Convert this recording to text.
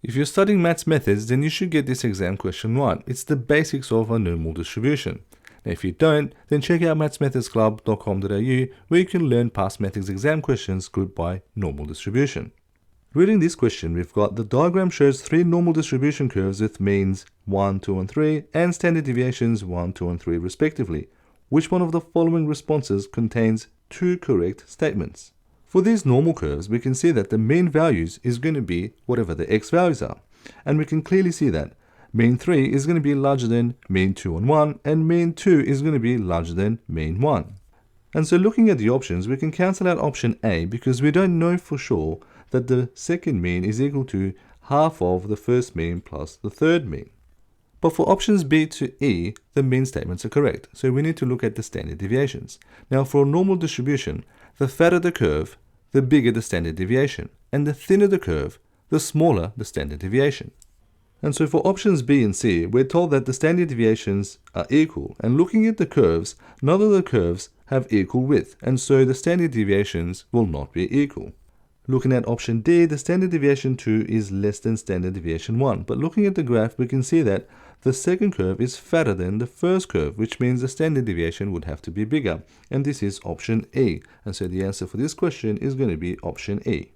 If you're studying maths methods, then you should get this exam question right. It's the basics of a normal distribution. Now, if you don't, then check out mathsmethodsclub.com.au where you can learn past methods exam questions grouped by normal distribution. Reading this question, we've got the diagram shows three normal distribution curves with means 1, 2, and 3 and standard deviations 1, 2, and 3 respectively. Which one of the following responses contains two correct statements? For these normal curves, we can see that the mean values is going to be whatever the x values are. And we can clearly see that mean 3 is going to be larger than mean 2 and 1, and mean 2 is going to be larger than mean 1. And so looking at the options, we can cancel out option A because we don't know for sure that the second mean is equal to half of the first mean plus the third mean. But for options B to E, the mean statements are correct, so we need to look at the standard deviations. Now for a normal distribution, the fatter the curve, the bigger the standard deviation, and the thinner the curve, the smaller the standard deviation. And so for options B and C, we're told that the standard deviations are equal, and looking at the curves, none of the curves have equal width, and so the standard deviations will not be equal. Looking at option D, the standard deviation 2 is less than standard deviation 1, but looking at the graph, we can see that the second curve is fatter than the first curve, which means the standard deviation would have to be bigger, and this is option E, and so the answer for this question is going to be option E.